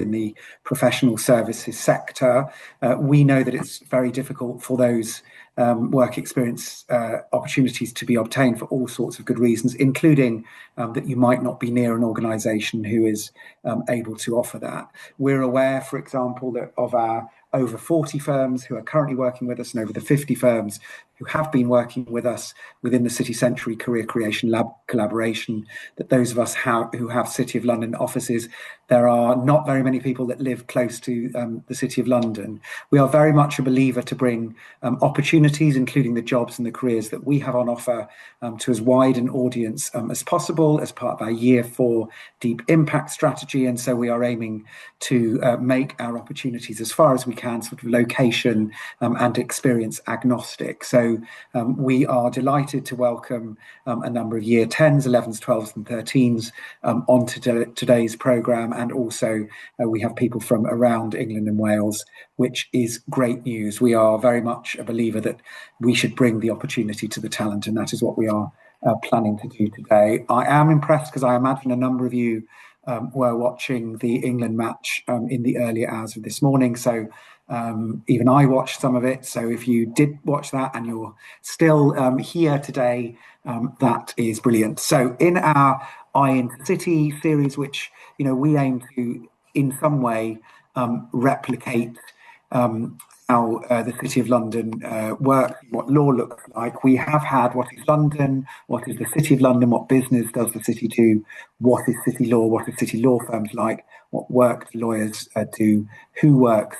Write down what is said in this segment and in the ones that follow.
in the professional services sector. We know that it's very difficult for those work experience opportunities to be obtained for all sorts of good reasons, including that you might not be near an organisation who is able to offer that. We're aware, for example, that of our over 40 firms who are currently working with us and over the 50 firms who have been working with us within the City Century Career Creation Lab collaboration, that those of us who have City of London offices, there are not very many people that live close to the City of London. We are very much a believer to bring opportunities, including the jobs and the careers that we have on offer, to as wide an audience as possible as part of our Year 4 Deep Impact strategy. And so we are aiming to make our opportunities as far as we can sort of location and experience agnostic. So we are delighted to welcome a number of Year 10s, 11s, 12s and 13s onto today's programme. And also we have people from around England and Wales, which is great news. We are very much a believer that we should bring the opportunity to the talent, and that is what we are planning to do today. I am impressed because I imagine a number of you were watching the England match in the earlier hours of this morning. So even I watched some of it. So if you did watch that and you're still here today, that is brilliant. So in our in2 series, which we aim to in some way replicate how the City of London works, what law looks like. We have had what is London, what is the City of London, what business does the city do, what is city law, what are city law firms like, what work do lawyers do, who works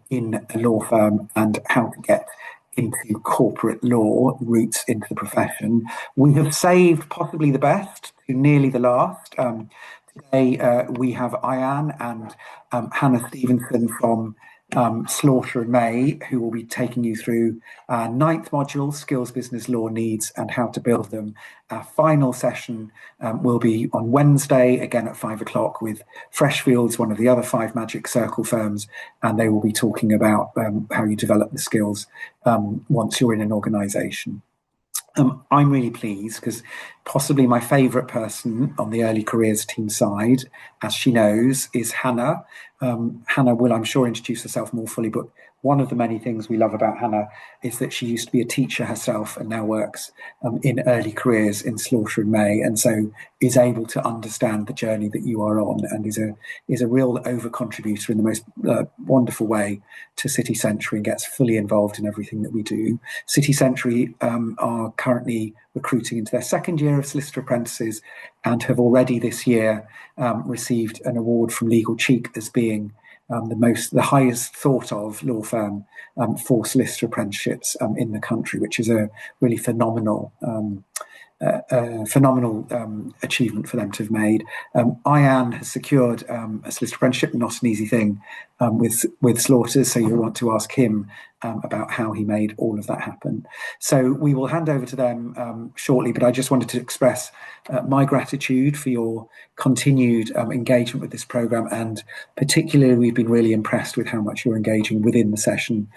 in a law firm, and how to get into corporate law, routes into the profession. We have saved possibly the best to nearly the last. Today we have Ian and Hannah Stevenson from Slaughter and May, who will be taking you through our 9th module, Skills, Business, Law Needs and How to Build Them. Our final session will be on Wednesday, again at 5 o'clock, with Freshfields, one of the other 5 Magic Circle firms, and they will be talking about how you develop the skills once you're in an organisation. I'm really pleased because possibly my favourite person on the early careers team side, as she knows, is Hannah. Hannah will, I'm sure, introduce herself more fully, but one of the many things we love about Hannah is that she used to be a teacher herself and now works in early careers in Slaughter and May, and so is able to understand the journey that you are on, and is a real over-contributor in the most wonderful way to City Century and gets fully involved in everything that we do. City Century are currently recruiting into their 2nd year of solicitor apprentices and have already this year received an award from Legal Cheek as being the highest thought of law firm for solicitor apprenticeships in the country, which is a really phenomenal achievement for them to have made. Ian has secured a solicitor apprenticeship, not an easy thing, with Slaughters, so you'll want to ask him about how he made all of that happen. So we will hand over to them shortly, but I just wanted to express my gratitude for your continued engagement with this programme, and particularly we've been really impressed with how much you're engaging within the session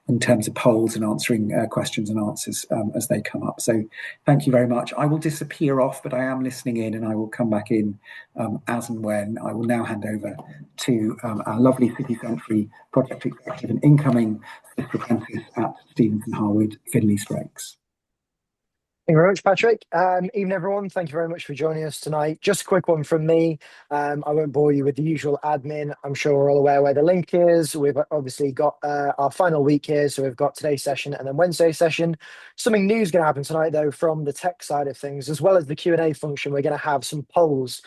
in terms of polls and answering questions and answers as they come up. So thank you very much. I will disappear off, but I am listening in and I will come back in as and when. I will now hand over to our lovely City Century Project Executive and incoming Solicitor Apprentice at Stevenson Harwood, Finley Strakes. Thank you very much, Patrick. Evening, everyone. Thank you very much for joining us tonight. Just a quick one from me. I won't bore you with the usual admin. I'm sure we're all aware where the link is. We've obviously got our final week here, so we've got today's session and then Wednesday's session. Something new is going to happen tonight, though, from the tech side of things, as well as the Q&A function. We're going to have some polls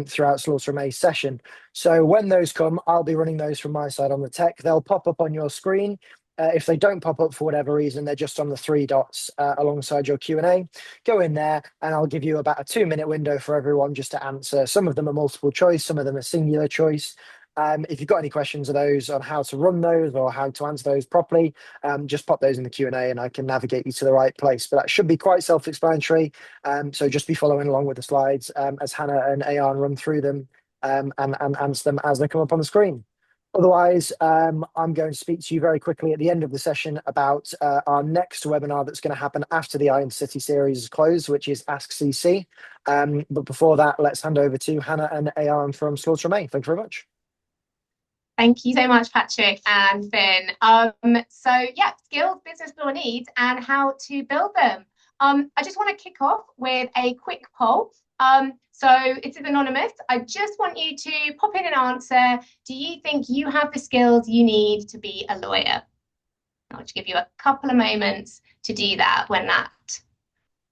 throughout Slaughter and May's session. So when those come, I'll be running those from my side on the tech. They'll pop up on your screen. If they don't pop up for whatever reason, they're just on the 3 dots alongside your Q&A. Go in there and I'll give you about a 2-minute window for everyone just to answer. Some of them are multiple choice, some of them are singular choice. If you've got any questions of those on how to run those or how to answer those properly, just pop those in the Q&A and I can navigate you to the right place. But that should be quite self-explanatory. So just be following along with the slides as Hannah and Ayan run through them and answer them as they come up on the screen. Otherwise, I'm going to speak to you very quickly at the end of the session about our next webinar that's going to happen after the in2 series is closed, which is Ask CC. But before that, let's hand over to Hannah and Ayan from Slaughter and May. Thank you very much. Thank you so much, Patrick and Finn. So yeah, skills business law needs and how to build them. I just want to kick off with a quick poll. So it's anonymous. I just want you to pop in an answer. Do you think you have the skills you need to be a lawyer? I'll just give you a couple of moments to do that when that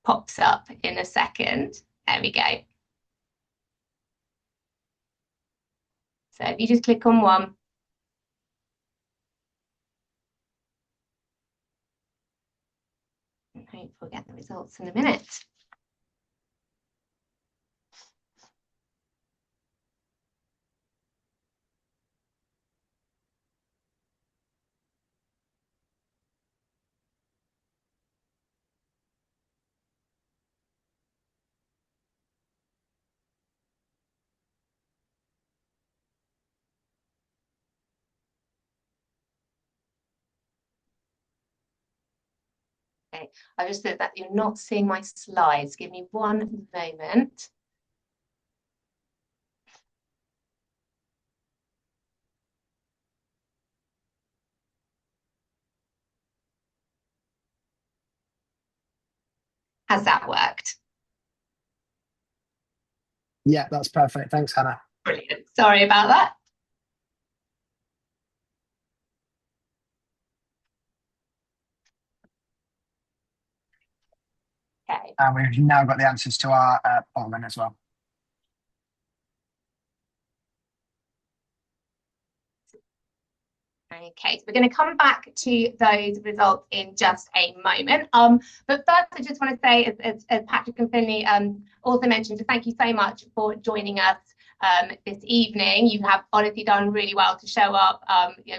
pops up in a second. There we go. So if you just click on one. And hope we'll get the results in a minute. Okay, I just said that you're not seeing my slides. Give me one moment. Has that worked? Yeah, that's perfect. Thanks, Hannah. Brilliant. Sorry about that. Okay. And we've now got the answers to our poll then as well. Okay, so we're going to come back to those results in just a moment. But first, I just want to say, as Patrick and Finley also mentioned, to thank you so much for joining us this evening. You have honestly done really well to show up.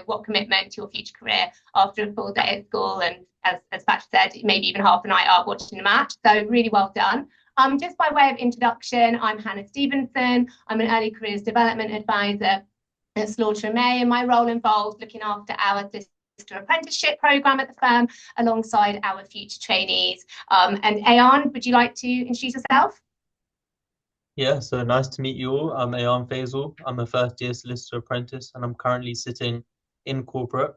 What commitment to your future career after a full day at school, and as Patrick said, maybe even half a night up watching the match. So really well done. Just by way of introduction, I'm Hannah Stevenson. I'm an early careers development advisor at Slaughter and May, and my role involves looking after our sister apprenticeship program at the firm alongside our future trainees. And Ayan, would you like to introduce yourself? Yeah, so nice to meet you all. I'm Ayan Faisal. I'm a first year solicitor apprentice and I'm currently sitting in corporate.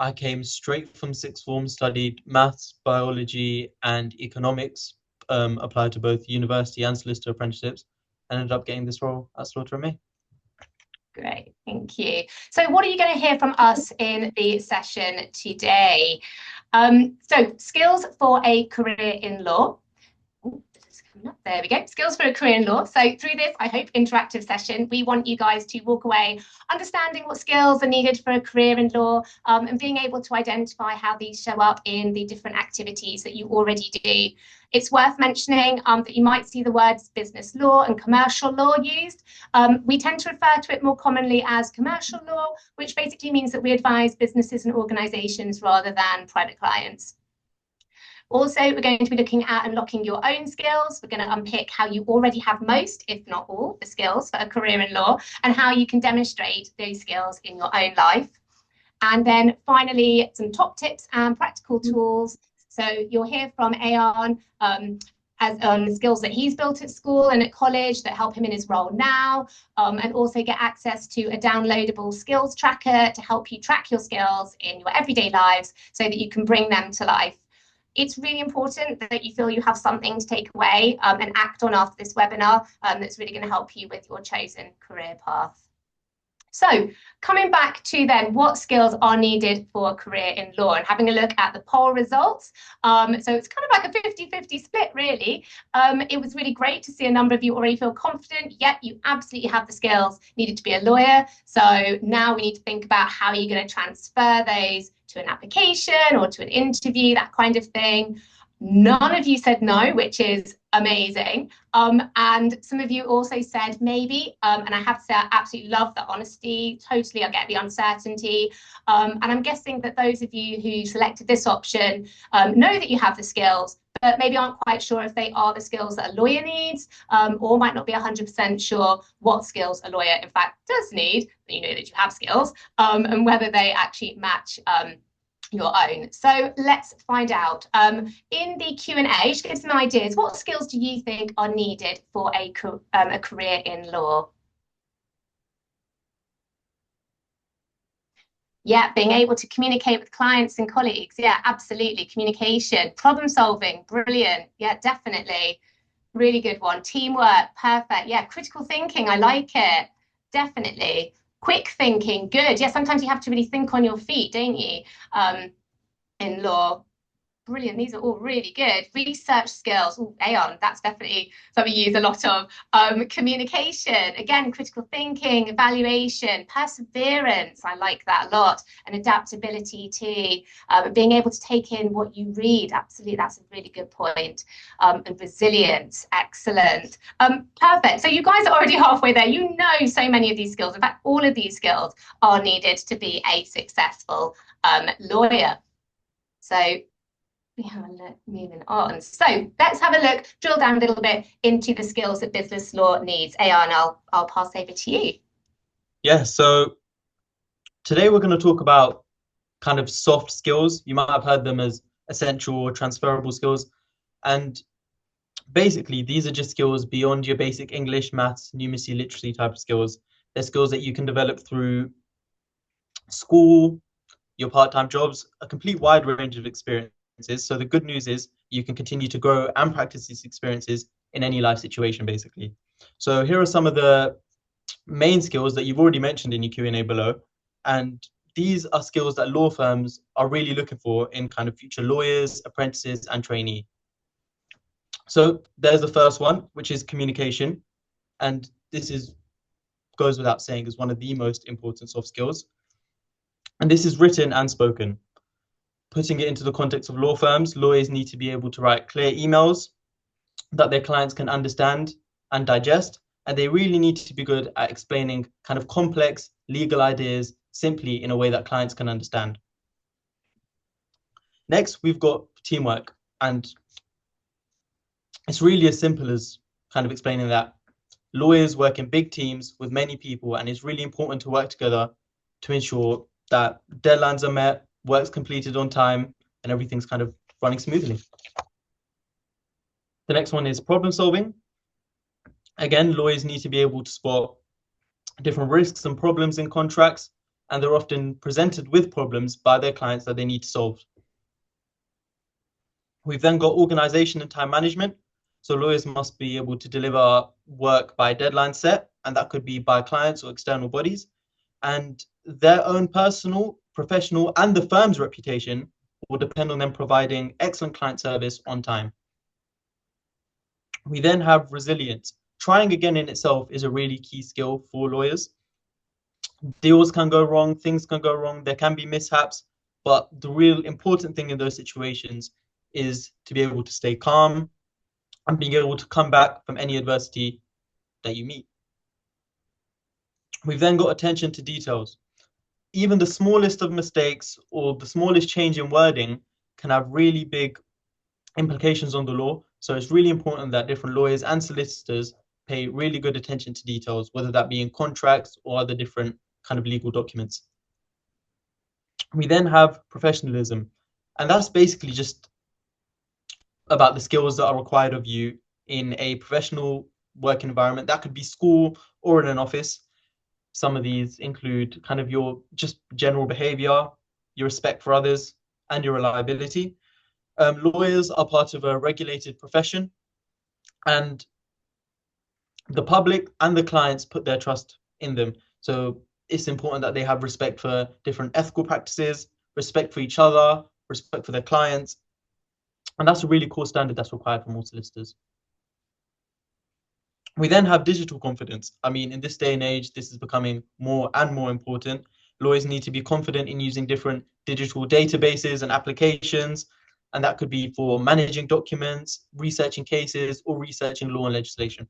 I came straight from sixth form, studied maths, biology, and economics, applied to both university and solicitor apprenticeships, and ended up getting this role at Slaughter and May. Great, thank you. So what are you going to hear from us in the session today? So skills for a career in law. There we go. Skills for a career in law. So through this, I hope, interactive session, we want you guys to walk away understanding what skills are needed for a career in law, and being able to identify how these show up in the different activities that you already do. It's worth mentioning that you might see the words business law and commercial law used. We tend to refer to it more commonly as commercial law, which basically means that we advise businesses and organizations rather than private clients. Also, we're going to be looking at unlocking your own skills. We're going to unpick how you already have most, if not all, the skills for a career in law and how you can demonstrate those skills in your own life. And then finally, some top tips and practical tools. So you'll hear from Ayan as the skills that he's built at school and at college that help him in his role now, and also get access to a downloadable skills tracker to help you track your skills in your everyday lives so that you can bring them to life. It's really important that you feel you have something to take away and act on after this webinar that's really going to help you with your chosen career path. So coming back to then what skills are needed for a career in law and having a look at the poll results. So it's kind of like a 50-50 split, really. It was really great to see a number of you already feel confident, yet you absolutely have the skills needed to be a lawyer. So now we need to think about how you're going to transfer those to an application or to an interview, that kind of thing. None of you said no, which is amazing. And some of you also said maybe, and I have to say I absolutely love the honesty. Totally, I get the uncertainty. And I'm guessing that those of you who selected this option know that you have the skills, but maybe aren't quite sure if they are the skills that a lawyer needs, or might not be 100% sure what skills a lawyer in fact does need. You know that you have skills, and whether they actually match your own. So let's find out. In the Q&A, just give some ideas. What skills do you think are needed for a career in law? Yeah, being able to communicate with clients and colleagues. Yeah, absolutely. Communication, problem solving, brilliant. Yeah, definitely. Really good one. Teamwork, perfect. Yeah, critical thinking, I like it. Definitely. Quick thinking, good. Yeah, sometimes you have to really think on your feet, don't you? In law. Brilliant. These are all really good. Research skills. Ooh, Aon, that's definitely something you use a lot of. Communication, again, critical thinking, evaluation, perseverance. I like that a lot. And adaptability too. Being able to take in what you read. Absolutely, that's a really good point. And resilience. Excellent. Perfect. So you guys are already halfway there. You know so many of these skills. In fact, all of these skills are needed to be a successful lawyer. So we have a look moving on. So let's have a look, drill down a little bit into the skills that business law needs. Ayan, I'll pass over to you. Yeah, so today we're going to talk about kind of soft skills. You might have heard them as essential or transferable skills. And basically, these are just skills beyond your basic English, maths, numeracy, literacy type of skills. They're skills that you can develop through school, your part-time jobs, a complete wide range of experiences. So the good news is you can continue to grow and practice these experiences in any life situation, basically. So here are some of the main skills that you've already mentioned in your Q&A below. And these are skills that law firms are really looking for in kind of future lawyers, apprentices, and trainees. So there's the first one, which is communication. And this goes without saying is one of the most important soft skills. And this is written and spoken. Putting it into the context of law firms, lawyers need to be able to write clear emails that their clients can understand and digest. And they really need to be good at explaining kind of complex legal ideas simply in a way that clients can understand. Next, we've got teamwork. And it's really as simple as kind of explaining that lawyers work in big teams with many people, and it's really important to work together to ensure that deadlines are met, work's completed on time, and everything's kind of running smoothly. The next one is problem solving. Again, lawyers need to be able to spot different risks and problems in contracts, and they're often presented with problems by their clients that they need to solve. We've then got organization and time management. So lawyers must be able to deliver work by deadline set, and that could be by clients or external bodies. And their own personal, professional, and the firm's reputation will depend on them providing excellent client service on time. We then have resilience. Trying again in itself is a really key skill for lawyers. Deals can go wrong, things can go wrong, there can be mishaps, but the real important thing in those situations is to be able to stay calm and being able to come back from any adversity that you meet. We've then got attention to details. Even the smallest of mistakes or the smallest change in wording can have really big implications on the law. So it's really important that different lawyers and solicitors pay really good attention to details, whether that be in contracts or other different kind of legal documents. We then have professionalism, and that's basically just about the skills that are required of you in a professional work environment. That could be school or in an office. Some of these include kind of your just general behavior, your respect for others, and your reliability. Lawyers are part of a regulated profession, and the public and the clients put their trust in them. So it's important that they have respect for different ethical practices, respect for each other, respect for their clients. And that's a really core standard that's required from all solicitors. We then have digital confidence. I mean, in this day and age, this is becoming more and more important. Lawyers need to be confident in using different digital databases and applications, and that could be for managing documents, researching cases, or researching law and legislation.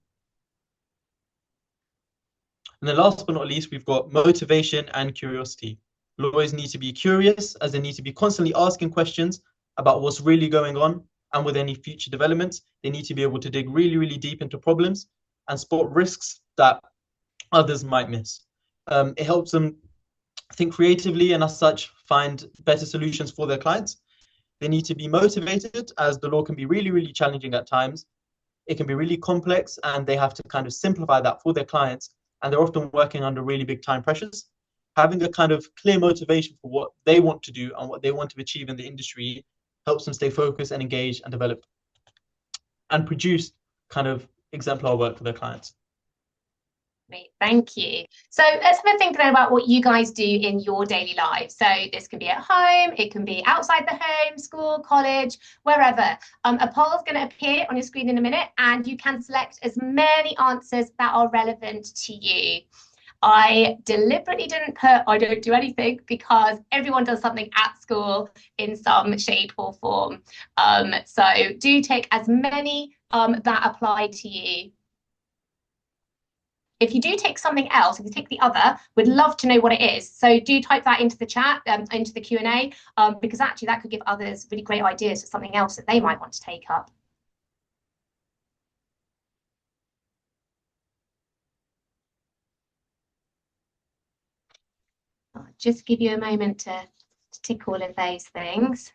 And then last but not least, we've got motivation and curiosity. Lawyers need to be curious, as they need to be constantly asking questions about what's really going on, and with any future developments, they need to be able to dig really, really deep into problems and spot risks that others might miss. It helps them think creatively and as such find better solutions for their clients. They need to be motivated, as the law can be really, really challenging at times. It can be really complex, and they have to kind of simplify that for their clients, and they're often working under really big time pressures. having a kind of clear motivation for what they want to do and what they want to achieve in the industry helps them stay focused and engaged and develop and produce kind of exemplar work for their clients. Great, thank you. So let's have a think about what you guys do in your daily lives. So this can be at home, it can be outside the home, school, college, wherever. A poll is going to appear on your screen in a minute, and you can select as many answers that are relevant to you. I deliberately didn't put I don't do anything, because everyone does something at school in some shape or form. So do take as many that apply to you. If you do take something else, if you take the other, we'd love to know what it is. So do type that into the chat, into the Q&A, because actually that could give others really great ideas for something else that they might want to take up. I'll just give you a moment to tick all of those things.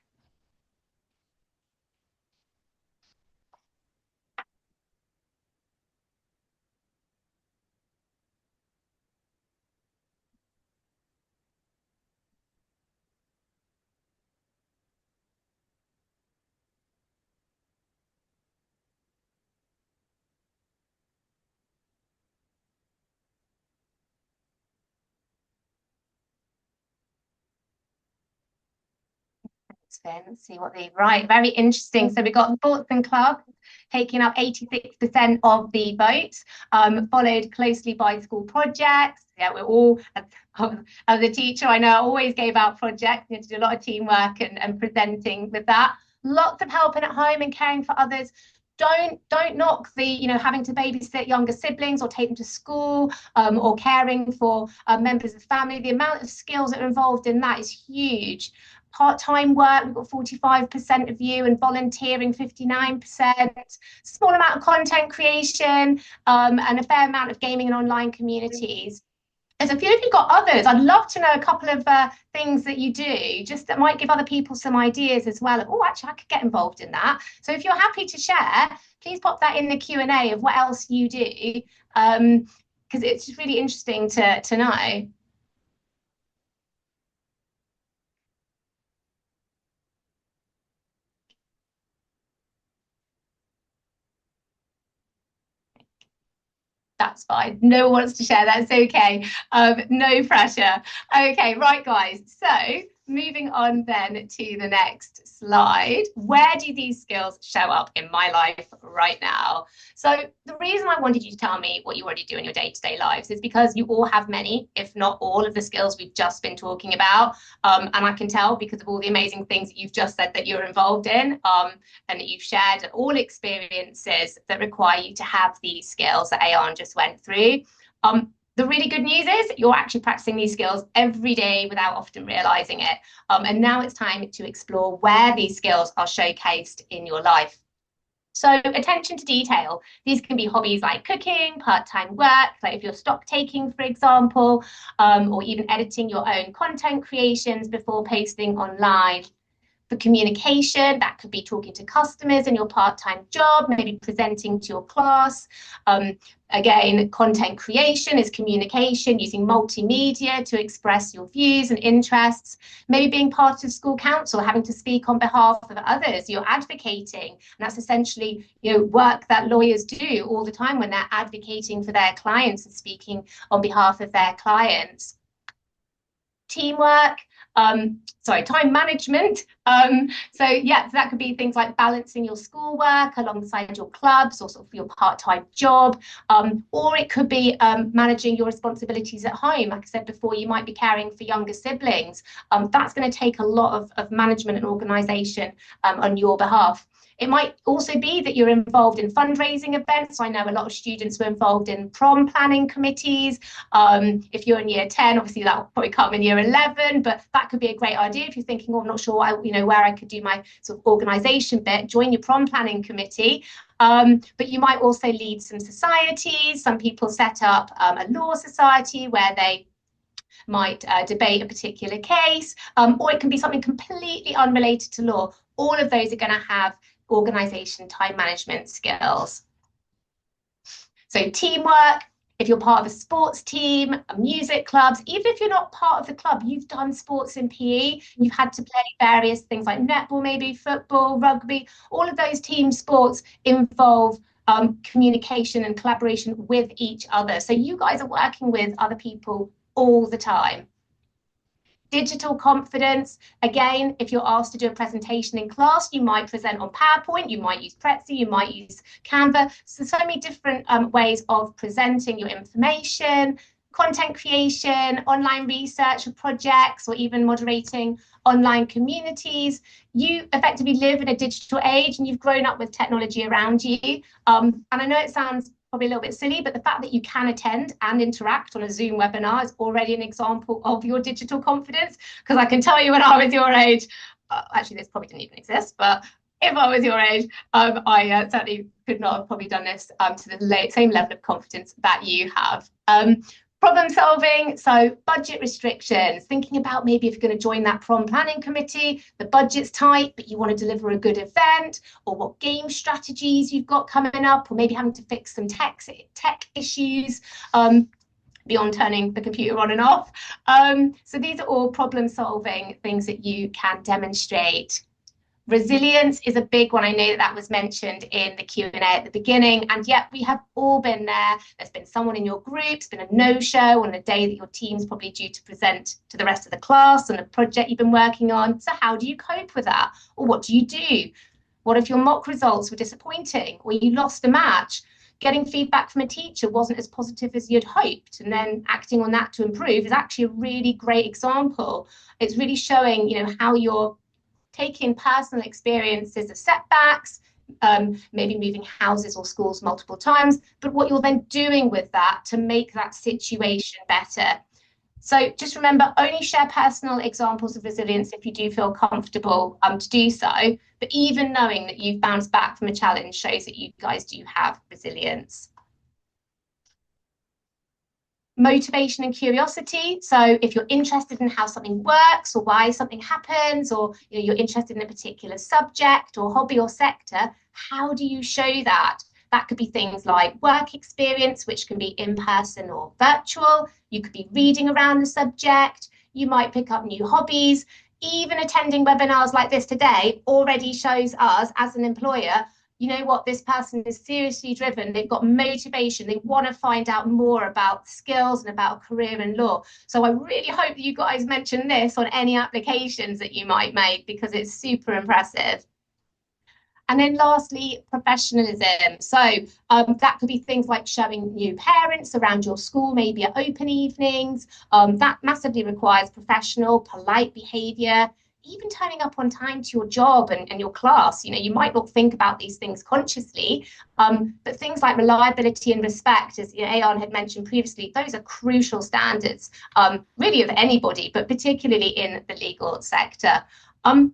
Let's see what they right. Very interesting. So we've got sports and clubs taking up 86% of the votes, followed closely by school projects. Yeah, we're all, as a teacher, I know I always gave out projects. You have to do a lot of teamwork and presenting with that. Lots of helping at home and caring for others. Don't knock the, having to babysit younger siblings or take them to school, or caring for members of family. The amount of skills that are involved in that is huge. Part-time work, we've got 45% of you, and volunteering 59%. Small amount of content creation, and a fair amount of gaming and online communities. There's a few of you got others. I'd love to know a couple of things that you do, just that might give other people some ideas as well. Oh, actually, I could get involved in that. So if you're happy to share, please pop that in the Q&A of what else you do, because it's just really interesting to know. That's fine. No one wants to share. That's okay. No pressure. Okay, right, guys. So moving on then to the next slide. Where do these skills show up in my life right now? So the reason I wanted you to tell me what you already do in your day-to-day lives is because you all have many, if not all, of the skills we've just been talking about. And I can tell because of all the amazing things that you've just said that you're involved in, and that you've shared all experiences that require you to have these skills that Ayan just went through. The really good news is you're actually practicing these skills every day without often realizing it. And now it's time to explore where these skills are showcased in your life. So attention to detail. These can be hobbies like cooking, part-time work, like if you're stock taking, for example, or even editing your own content creations before posting online. For communication, that could be talking to customers in your part-time job, maybe presenting to your class. Again, content creation is communication, using multimedia to express your views and interests. Maybe being part of school council, having to speak on behalf of others. You're advocating, and that's essentially work that lawyers do all the time when they're advocating for their clients and speaking on behalf of their clients. Teamwork, time management. So that could be things like balancing your schoolwork alongside your clubs or sort of your part-time job, or it could be managing your responsibilities at home. Like I said before, you might be caring for younger siblings. That's going to take a lot of management and organisation on your behalf. It might also be that you're involved in fundraising events. I know a lot of students were involved in prom planning committees. If you're in year 10, obviously that will probably come in year 11, but that could be a great idea if you're thinking, oh, I'm not sure where I could do my sort of organisation bit. Join your prom planning committee. But you might also lead some societies. Some people set up a law society where they might debate a particular case, or it can be something completely unrelated to law. All of those are going to have organisation, time management skills. So teamwork, If you're part of a sports team, music clubs, even if you're not part of the club, you've done sports in PE, you've had to play various things like netball, maybe football, rugby, all of those team sports involve communication and collaboration with each other. So you guys are working with other people all the time. Digital confidence, again, if you're asked to do a presentation in class, you might present on PowerPoint, you might use Prezi, you might use Canva. So many different ways of presenting your information, content creation, online research or projects, or even moderating online communities. You effectively live in a digital age and you've grown up with technology around you. And I know it sounds probably a little bit silly, but the fact that you can attend and interact on a Zoom webinar is already an example of your digital confidence. Because I can tell you when I was your age, actually this probably didn't even exist, but if I was your age, I certainly could not have probably done this to the same level of confidence that you have. Problem solving, so budget restrictions, thinking about maybe if you're going to join that prom planning committee, the budget's tight, but you want to deliver a good event, or what game strategies you've got coming up, or maybe having to fix some tech issues beyond turning the computer on and off. So these are all problem solving things that you can demonstrate. Resilience is a big one. I know that was mentioned in the Q&A at the beginning, and yet we have all been there. There's been someone in your group, it's been a no-show on a day that your team's probably due to present to the rest of the class on a project you've been working on. So how do you cope with that? Or what do you do? What if your mock results were disappointing, or you lost a match? Getting feedback from a teacher wasn't as positive as you'd hoped, and then acting on that to improve is actually a really great example. It's really showing, how you're taking personal experiences of setbacks, maybe moving houses or schools multiple times, but what you're then doing with that to make that situation better. So just remember, only share personal examples of resilience if you do feel comfortable to do so. But even knowing that you've bounced back from a challenge shows that you guys do have resilience. Motivation and curiosity. So if you're interested in how something works or why something happens, or you're interested in a particular subject or hobby or sector, how do you show that? That could be things like work experience, which can be in person or virtual. You could be reading around the subject. You might pick up new hobbies. Even attending webinars like this today already shows us as an employer, you know what, this person is seriously driven, they've got motivation, they want to find out more about skills and about a career in law. So I really hope that you guys mention this on any applications that you might make, because it's super impressive. And then lastly, professionalism. So that could be things like showing new parents around your school, maybe at open evenings. That massively requires professional, polite behaviour. Even turning up on time to your job and your class. You might not think about these things consciously, but things like reliability and respect, as Ayan had mentioned previously, those are crucial standards, really of anybody, but particularly in the legal sector. Ayan,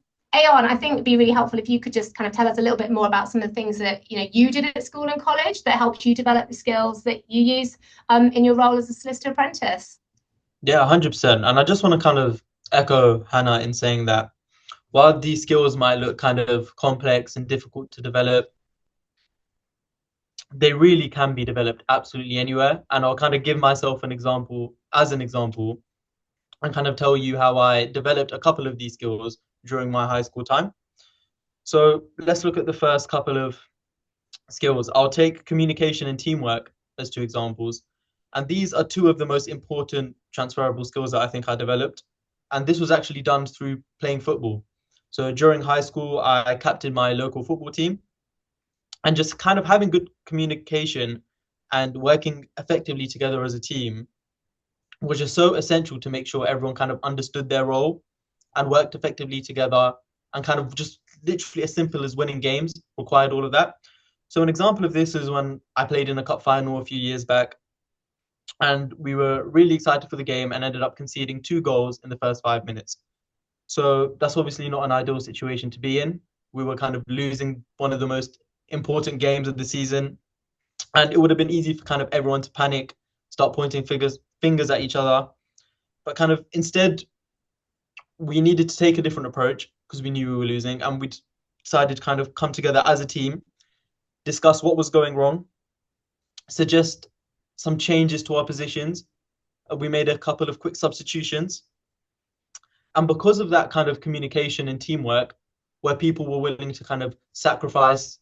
I think it would be really helpful if you could just kind of tell us a little bit more about some of the things that you did at school and college that helped you develop the skills that you use in your role as a solicitor apprentice. Yeah, 100%. And I just want to kind of echo Hannah in saying that while these skills might look kind of complex and difficult to develop, they really can be developed absolutely anywhere. And I'll kind of give myself an example, and kind of tell you how I developed a couple of these skills during my high school time. So let's look at the first couple of skills. I'll take communication and teamwork as two examples. And these are two of the most important transferable skills that I think I developed. And this was actually done through playing football. So during high school, I captained my local football team, and just kind of having good communication and working effectively together as a team was just so essential to make sure everyone kind of understood their role and worked effectively together, and kind of just literally as simple as winning games required all of that. So an example of this is when I played in a cup final a few years back, and we were really excited for the game and ended up conceding 2 goals in the first 5 minutes. So that's obviously not an ideal situation to be in. We were kind of losing one of the most important games of the season, and it would have been easy for kind of everyone to panic, start pointing fingers at each other. But kind of instead, we needed to take a different approach because we knew we were losing, and we decided to kind of come together as a team, discuss what was going wrong, suggest some changes to our positions. We made a couple of quick substitutions. And because of that kind of communication and teamwork, where people were willing to kind of sacrifice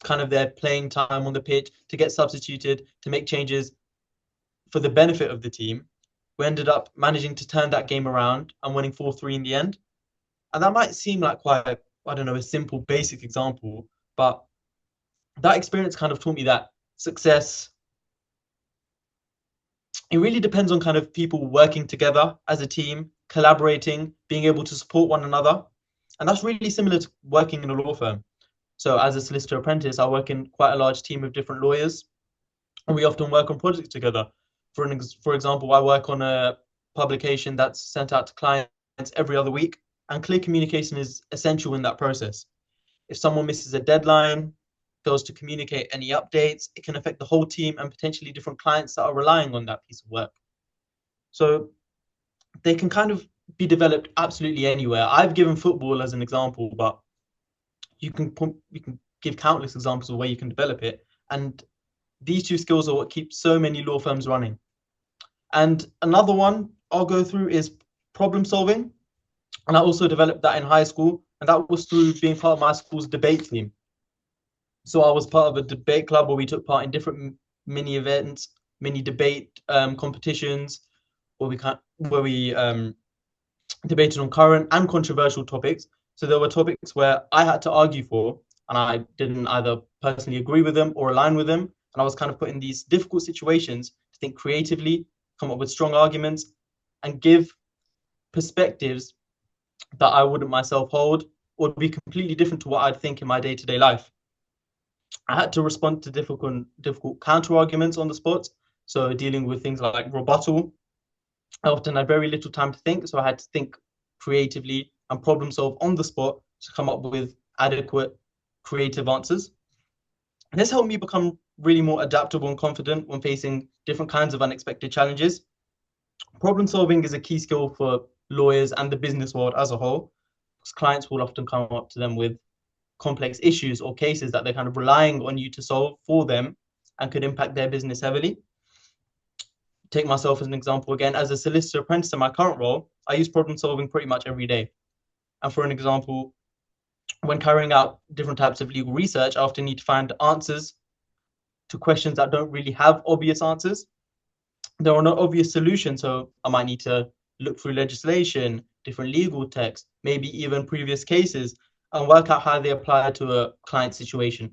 kind of their playing time on the pitch to get substituted, to make changes for the benefit of the team, we ended up managing to turn that game around and winning 4-3 in the end. And that might seem like quite, I don't know, a simple, basic example, but that experience kind of taught me that success, it really depends on kind of people working together as a team, collaborating, being able to support one another. And that's really similar to working in a law firm. So as a solicitor apprentice, I work in quite a large team of different lawyers, and we often work on projects together. For example, I work on a publication that's sent out to clients every other week, and clear communication is essential in that process. If someone misses a deadline, fails to communicate any updates, it can affect the whole team and potentially different clients that are relying on that piece of work. So they can kind of be developed absolutely anywhere. I've given football as an example, but you can give countless examples of where you can develop it. And these two skills are what keep so many law firms running. And another one I'll go through is problem solving. And I also developed that in high school, and that was through being part of my school's debate team. So I was part of a debate club where we took part in different mini events, mini debate competitions, where we debated on current and controversial topics. So there were topics where I had to argue for, and I didn't either personally agree with them or align with them. And I was kind of put in these difficult situations to think creatively, come up with strong arguments, and give perspectives that I wouldn't myself hold, or would be completely different to what I'd think in my day-to-day life. I had to respond to difficult counter arguments on the spot. So dealing with things like rebuttal, I often had very little time to think, so I had to think creatively and problem solve on the spot to come up with adequate creative answers. And this helped me become really more adaptable and confident when facing different kinds of unexpected challenges. Problem solving is a key skill for lawyers and the business world as a whole, because clients will often come up to them with complex issues or cases that they're kind of relying on you to solve for them and could impact their business heavily. Take myself as an example again, as a solicitor apprentice in my current role, I use problem solving pretty much every day. And for an example, when carrying out different types of legal research, I often need to find answers to questions that don't really have obvious answers. There are no obvious solutions, so I might need to look through legislation, different legal texts, maybe even previous cases, and work out how they apply to a client situation.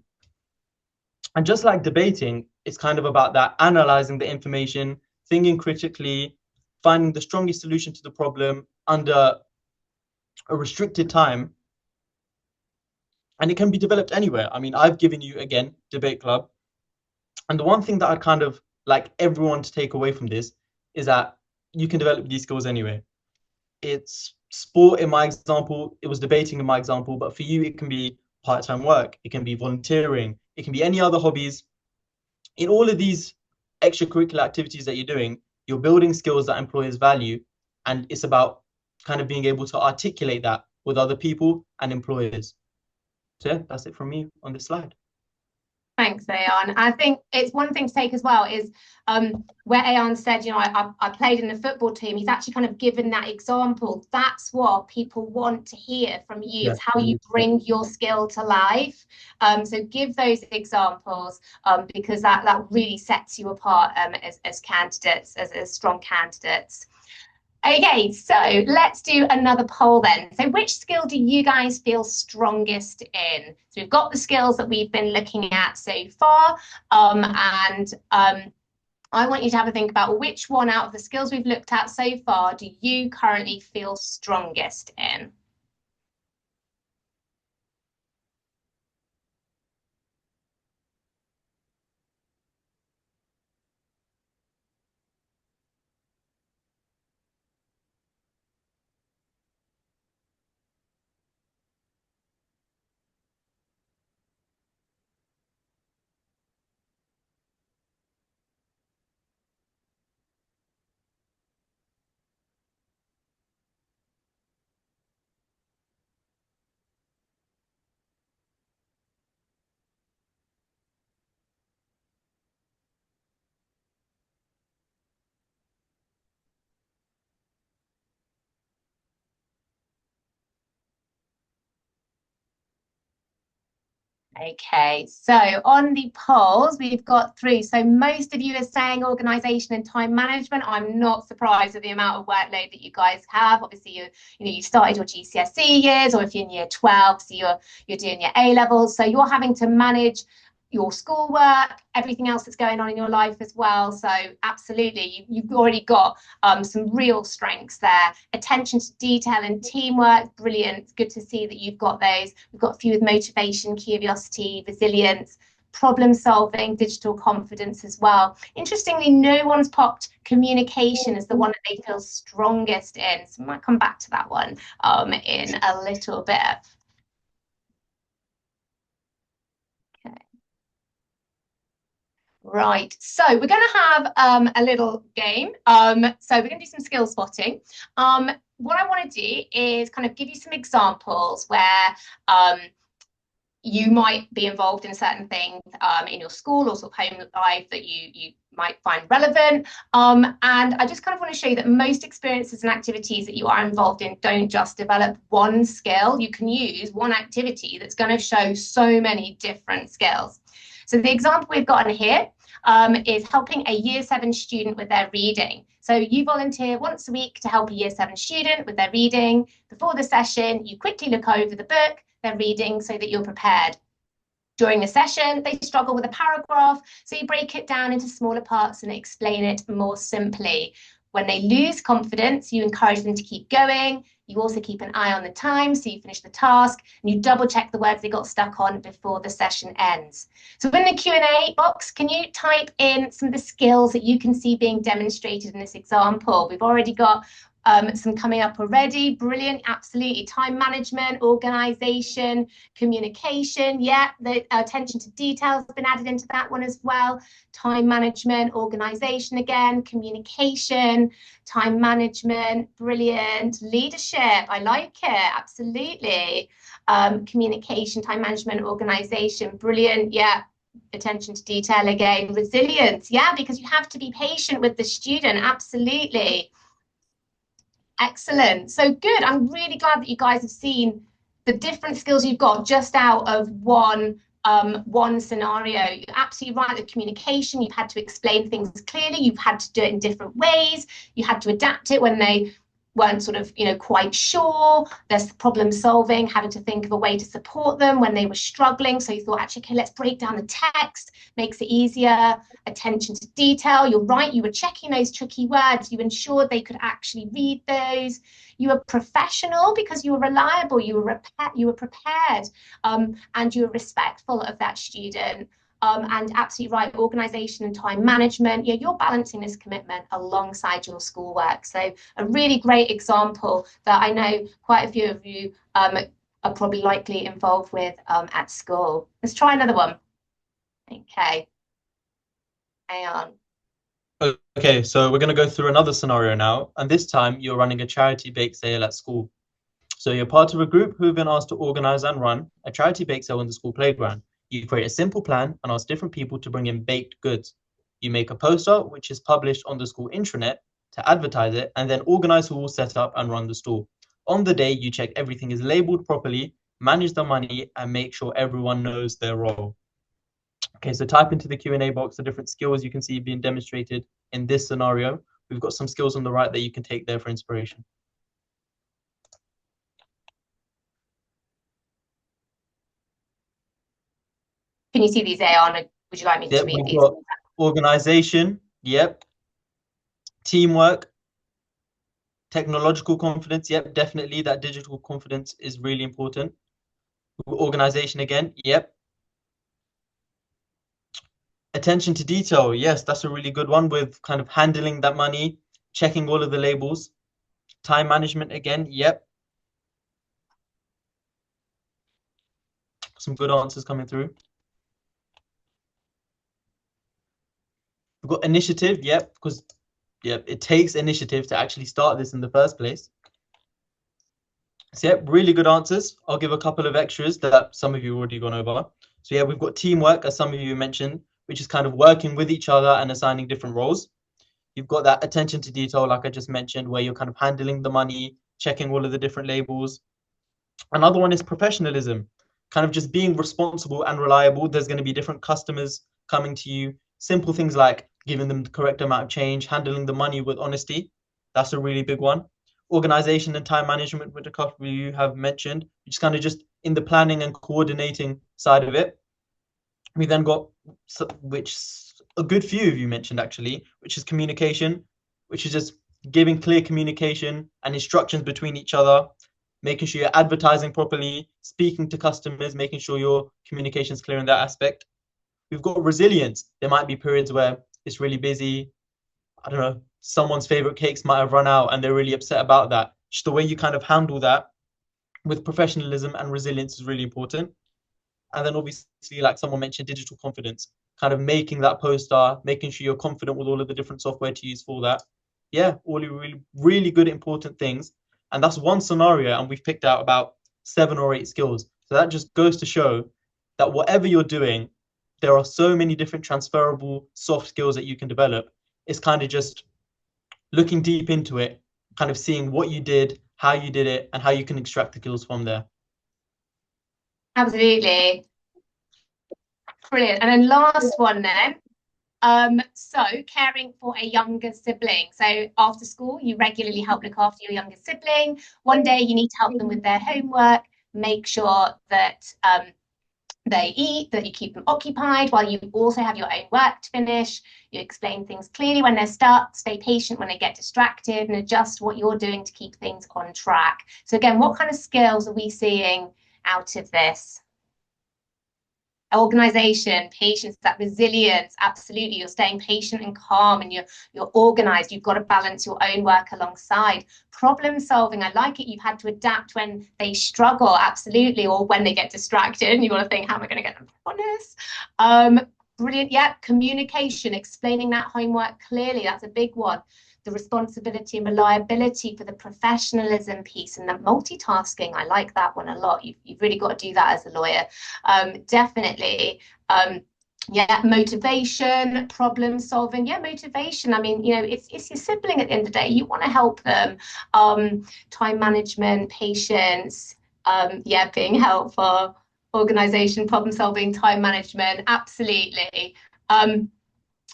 And just like debating, it's kind of about that analyzing the information, thinking critically, finding the strongest solution to the problem under a restricted time. And it can be developed anywhere. I mean, I've given you, again, debate club. And the one thing that I'd kind of like everyone to take away from this is that you can develop these skills anywhere. It's sport in my example, it was debating in my example, but for you, it can be part-time work, it can be volunteering, it can be any other hobbies. In all of these extracurricular activities that you're doing, you're building skills that employers value, and it's about kind of being able to articulate that with other people and employers. So yeah, that's it from me on this slide. Thanks, Ayan. I think it's one thing to take as well is where Ayan said, I played in the football team. He's actually kind of given that example. That's what people want to hear from you. Yeah. It's how you bring your skill to life. So give those examples because that really sets you apart as candidates, as strong candidates. Okay, so let's do another poll then. So which skill do you guys feel strongest in? So we've got the skills that we've been looking at so far, and I want you to have a think about which one out of the skills we've looked at so far do you currently feel strongest in? Okay, so on the polls, we've got 3. So most of you are saying organisation and time management. I'm not surprised at the amount of workload that you guys have. Obviously, you started your GCSE years, or if you're in year 12, so you're doing your A levels. So you're having to manage your schoolwork, everything else that's going on in your life as well. So absolutely, you've already got some real strengths there. Attention to detail and teamwork, brilliant. Good to see that you've got those. We've got a few with motivation, curiosity, resilience, problem solving, digital confidence as well. Interestingly, no one's popped communication as the one that they feel strongest in. So I might come back to that one in a little bit. Right, so we're going to have a little game. So we're going to do some skill spotting. What I want to do is kind of give you some examples where you might be involved in certain things in your school or sort of home life that you might find relevant. And I just kind of want to show you that most experiences and activities that you are involved in don't just develop one skill. You can use one activity that's going to show so many different skills. So the example we've got in here is helping a year 7 student with their reading. So you volunteer once a week to help a year 7 student with their reading. Before the session, you quickly look over the book they're reading so that you're prepared. During the session, they struggle with a paragraph, so you break it down into smaller parts and explain it more simply. When they lose confidence, you encourage them to keep going. You also keep an eye on the time, so you finish the task, and you double check the words they got stuck on before the session ends. So in the Q&A box, can you type in some of the skills that you can see being demonstrated in this example? We've already got some coming up already. Brilliant, absolutely. Time management, organisation, communication. Yeah, the attention to detail has been added into that one as well. Time management, organisation again, communication, time management, brilliant. Leadership, I like it, absolutely. Communication, time management, organisation, brilliant. Yeah. Attention to detail again. Resilience, yeah, because you have to be patient with the student, absolutely. Excellent. So good. I'm really glad that you guys have seen the different skills you've got just out of one scenario. You're absolutely right. The communication, you've had to explain things clearly. You've had to do it in different ways. You had to adapt it when they weren't sort of, quite sure. There's problem solving, having to think of a way to support them when they were struggling. So you thought, actually, okay, let's break down the text, makes it easier. Attention to detail. You're right. You were checking those tricky words. You ensured they could actually read those. You were professional because you were reliable. You were prepared, and you were respectful of that student. And absolutely right, organisation and time management. You're balancing this commitment alongside your schoolwork. So a really great example that I know quite a few of you are probably likely involved with at school. Let's try another one. Okay. Hang on. Okay, so we're going to go through another scenario now, and this time you're running a charity bake sale at school. So you're part of a group who have been asked to organise and run a charity bake sale in the school playground. You create a simple plan and ask different people to bring in baked goods. You make a poster, which is published on the school intranet to advertise it, and then organise who will set up and run the store. On the day, you check everything is labelled properly, manage the money, and make sure everyone knows their role. Okay, so type into the Q&A box the different skills you can see being demonstrated in this scenario. We've got some skills on the right that you can take there for inspiration. Can you see these, Aon? Would you like me to read these? Got organisation, yep. Teamwork, technological confidence, yep, definitely that digital confidence is really important. Organisation again, yep. Attention to detail, yes, that's a really good one with kind of handling that money, checking all of the labels. Time management again, yep. Some good answers coming through. We've got initiative, yep, because it takes initiative to actually start this in the first place. So yeah, really good answers. I'll give a couple of extras that some of you already gone over. So yeah, we've got teamwork, as some of you mentioned, which is kind of working with each other and assigning different roles. You've got that attention to detail, like I just mentioned, where you're kind of handling the money, checking all of the different labels. Another one is professionalism, kind of just being responsible and reliable. There's going to be different customers coming to you. Simple things like giving them the correct amount of change, handling the money with honesty. That's a really big one. Organization and time management, which a couple of you have mentioned, which is kind of just in the planning and coordinating side of it. We then got, which a good few of you mentioned actually, which is communication, which is just giving clear communication and instructions between each other, making sure you're advertising properly, speaking to customers, making sure your communication is clear in that aspect. We've got resilience. There might be periods where it's really busy. I don't know, someone's favorite cakes might have run out and they're really upset about that. Just the way you kind of handle that with professionalism and resilience is really important. And then obviously, like someone mentioned, digital confidence, kind of making that poster, making sure you're confident with all of the different software to use for that. Yeah, all really, really good, important things. And that's one scenario, and we've picked out about 7 or 8 skills. So that just goes to show that whatever you're doing, there are so many different transferable soft skills that you can develop. It's kind of just looking deep into it, kind of seeing what you did, how you did it, and how you can extract the skills from there. Absolutely. Brilliant. And then last one then. So caring for a younger sibling. So after school, you regularly help look after your younger sibling. One day you need to help them with their homework, make sure that they eat, that you keep them occupied while you also have your own work to finish. You explain things clearly when they're stuck, stay patient when they get distracted, and adjust what you're doing to keep things on track. So again, what kind of skills are we seeing out of this? Organization, patience, that resilience, absolutely. You're staying patient and calm, and you're organized. You've got to balance your own work alongside. Problem solving, I like it. You've had to adapt when they struggle, absolutely, or when they get distracted, and you've got to think, how am I going to get them honest? Brilliant. Yeah, communication, explaining that homework clearly. That's a big one. The responsibility and reliability for the professionalism piece and the multitasking. I like that one a lot. You've really got to do that as a lawyer. Definitely. Yeah, motivation, problem solving. Yeah, motivation. I mean, you know, it's your sibling at the end of the day. You want to help them. Time management, patience. Yeah, being helpful. Organization, problem solving, time management. Absolutely.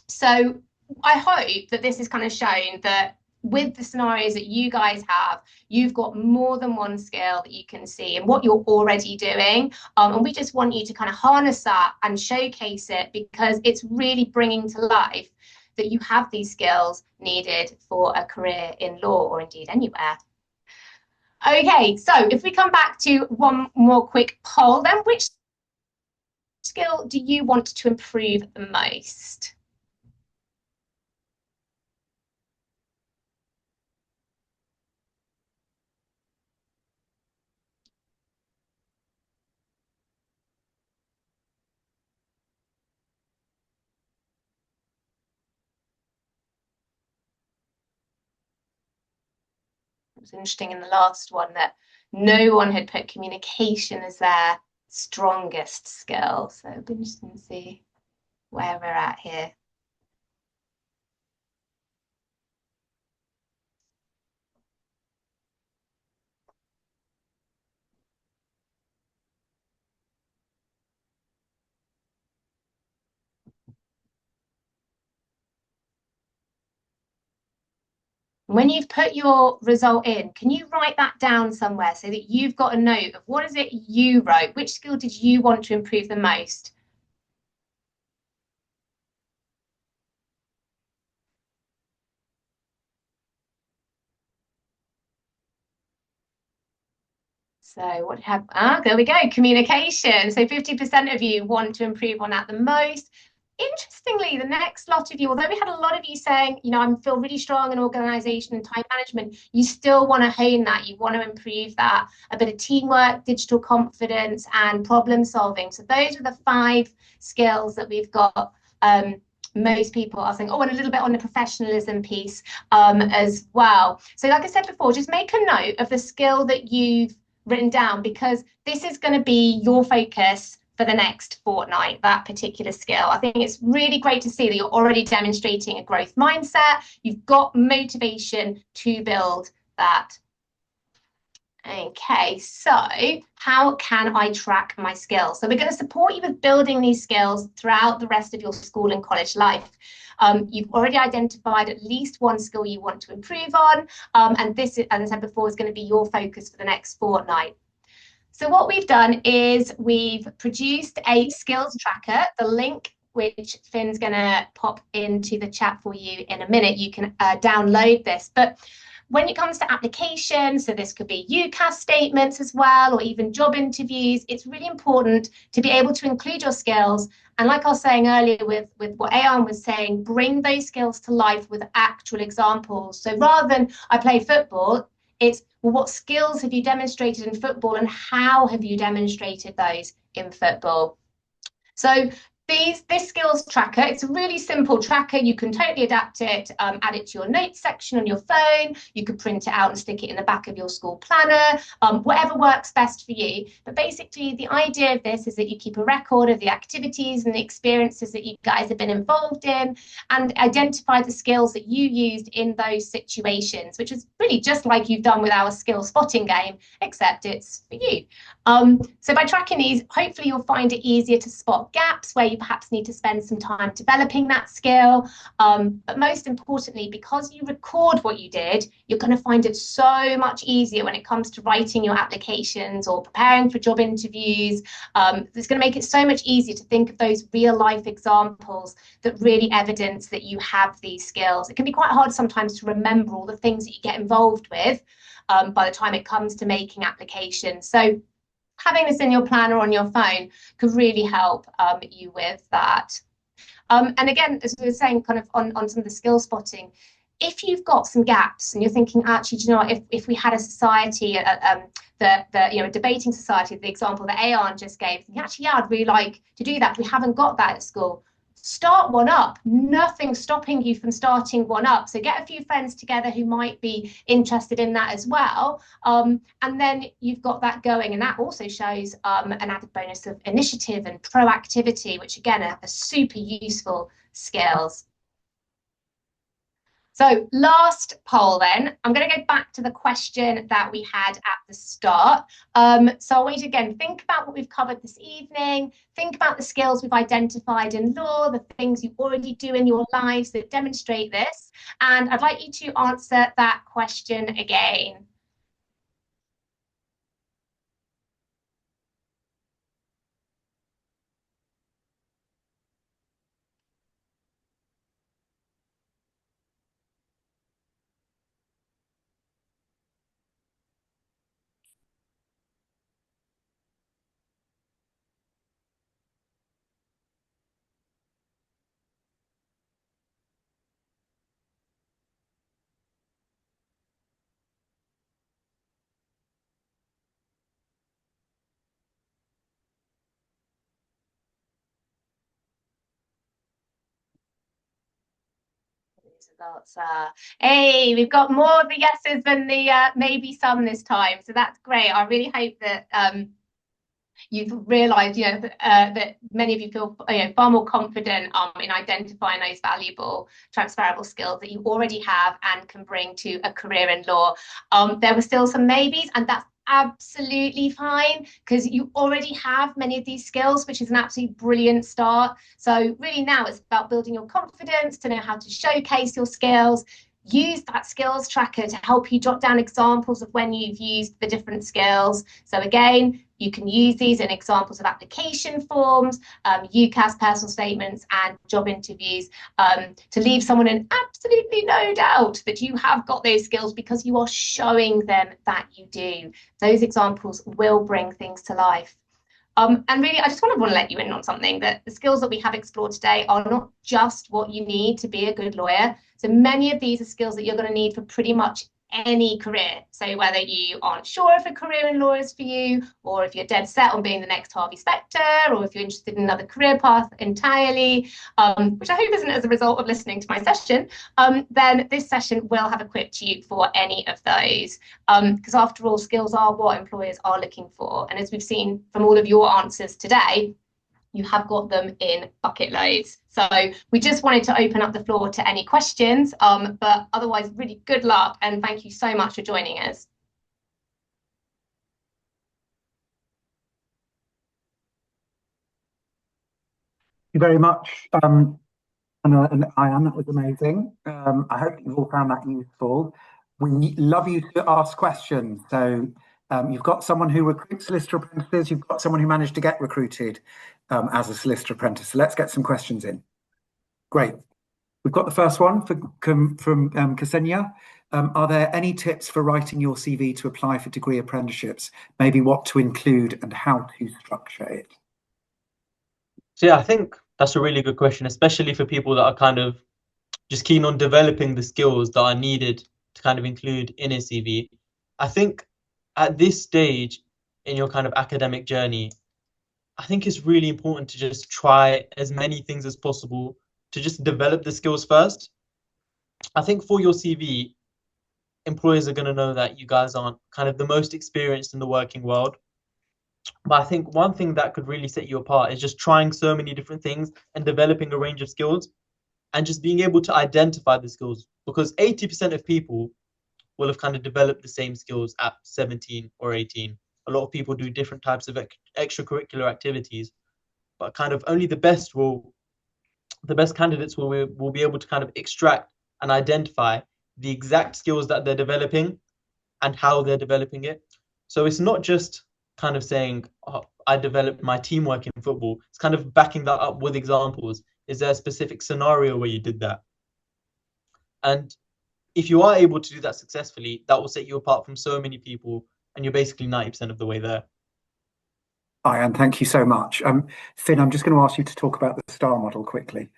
So I hope that this has kind of shown that with the scenarios that you guys have, you've got more than one skill that you can see and what you're already doing. And we just want you to kind of harness that and showcase it, because it's really bringing to life that you have these skills needed for a career in law, or indeed anywhere. Okay, so if we come back to one more quick poll, then which skill do you want to improve the most? It was interesting in the last one that no one had put communication as their strongest skill. So it'll be interesting to see where we're at here. When you've put your result in, can you write that down somewhere so that you've got a note of what is it you wrote? Which skill did you want to improve the most? So what have, there we go, communication. So 50% of you want to improve on that the most. Interestingly, the next lot of you, although we had a lot of you saying, you know, I feel really strong in organization and time management, you still want to hone that. You want to improve that. A bit of teamwork, digital confidence, and problem solving. So those are the 5 skills that we've got. Most people are saying, oh, and a little bit on the professionalism piece as well. So like I said before, just make a note of the skill that you've written down, because this is going to be your focus for the next fortnight, that particular skill. I think it's really great to see that you're already demonstrating a growth mindset. You've got motivation to build that. Okay, so how can I track my skills? So we're going to support you with building these skills throughout the rest of your school and college life. You've already identified at least one skill you want to improve on, and this, as I said before, is going to be your focus for the next fortnight. So what we've done is we've produced a skills tracker, the link which Finn's going to pop into the chat for you in a minute. You can download this, but when it comes to applications, so this could be UCAS statements as well, or even job interviews, it's really important to be able to include your skills. And like I was saying earlier with what Ayan was saying, bring those skills to life with actual examples. So rather than I play football, it's, well, what skills have you demonstrated in football and how have you demonstrated those in football? So this skills tracker, it's a really simple tracker. You can totally adapt it, add it to your notes section on your phone. You could print it out and stick it in the back of your school planner, whatever works best for you. But basically, the idea of this is that you keep a record of the activities and the experiences that you guys have been involved in and identify the skills that you used in those situations, which is really just like you've done with our skill spotting game, except it's for you. So by tracking these, hopefully you'll find it easier to spot gaps where you perhaps need to spend some time developing that skill. But most importantly, because you record what you did, you're going to find it so much easier when it comes to writing your applications or preparing for job interviews. It's going to make it so much easier to think of those real life examples that really evidence that you have these skills. It can be quite hard sometimes to remember all the things that you get involved with by the time it comes to making applications. So having this in your planner on your phone could really help you with that. And again, as we were saying, kind of on some of the skill spotting, if you've got some gaps and you're thinking, actually, do you know what, if we had a society, a debating society, the example that Ayan just gave, actually, yeah, I'd really like to do that. We haven't got that at school. Start one up. Nothing's stopping you from starting one up. So get a few friends together who might be interested in that as well. And then you've got that going. And that also shows an added bonus of initiative and proactivity, which again are super useful skills. So last poll then, I'm going to go back to the question that we had at the start. So I want you to again think about what we've covered this evening, think about the skills we've identified in law, the things you already do in your lives that demonstrate this. And I'd like you to answer that question again. Results are, hey, we've got more of the yeses than the maybe some this time, so that's great. I really hope that you've realised, that many of you feel, far more confident in identifying those valuable transferable skills that you already have and can bring to a career in law. There were still some maybes, and that's absolutely fine because you already have many of these skills, which is an absolutely brilliant start. So really now it's about building your confidence to know how to showcase your skills. Use that skills tracker to help you jot down examples of when you've used the different skills. So again, you can use these in examples of application forms, UCAS personal statements and job interviews to leave someone in absolutely no doubt that you have got those skills because you are showing them that you do. Those examples will bring things to life. And really, I just want to let you in on something, that the skills that we have explored today are not just what you need to be a good lawyer. So many of these are skills that you're going to need for pretty much any career. So whether you aren't sure if a career in law is for you, or if you're dead set on being the next Harvey Specter, or if you're interested in another career path entirely, which I hope isn't as a result of listening to my session, then this session will have equipped you for any of those. Because after all, skills are what employers are looking for. And as we've seen from all of your answers today, you have got them in bucket loads. So we just wanted to open up the floor to any questions, but otherwise really good luck and thank you so much for joining us. you very much. And Ian, that was amazing. I hope you've all found that useful. We love you to ask questions. So you've got someone who recruits solicitor apprentices, you've got someone who managed to get recruited as a solicitor apprentice. So let's get some questions in. Great. We've got the first one from Ksenia. Are there any tips for writing your CV to apply for degree apprenticeships? Maybe what to include and how to structure it? So yeah, I think that's a really good question, especially for people that are kind of just keen on developing the skills that are needed to kind of include in a CV. I think at this stage in your kind of academic journey, I think it's really important to just try as many things as possible to just develop the skills first. I think for your CV, employers are going to know that you guys aren't kind of the most experienced in the working world. But I think one thing that could really set you apart is just trying so many different things and developing a range of skills and just being able to identify the skills, because 80% of people will have kind of developed the same skills at 17 or 18. A lot of people do different types of extracurricular activities, but kind of only the best candidates will be able to kind of extract and identify the exact skills that they're developing and how they're developing it. So it's not just kind of saying, oh, I developed my teamwork in football. It's kind of backing that up with examples. Is there a specific scenario where you did that? And if you are able to do that successfully, that will set you apart from so many people, and you're basically 90% of the way there. Ian, thank you so much. Finn, I'm just going to ask you to talk about the STAR model quickly.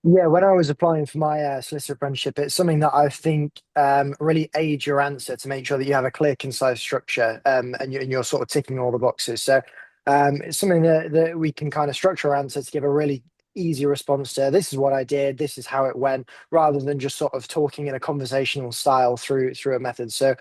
Yeah, when I was applying for my solicitor apprenticeship, it's something that I think really aids your answer to make sure that you have a clear, concise structure and you're sort of ticking all the boxes. So it's something that we can kind of structure our answer to give a really easy response to this is what I did, this is how it went, rather than just sort of talking in a conversational style through a method. So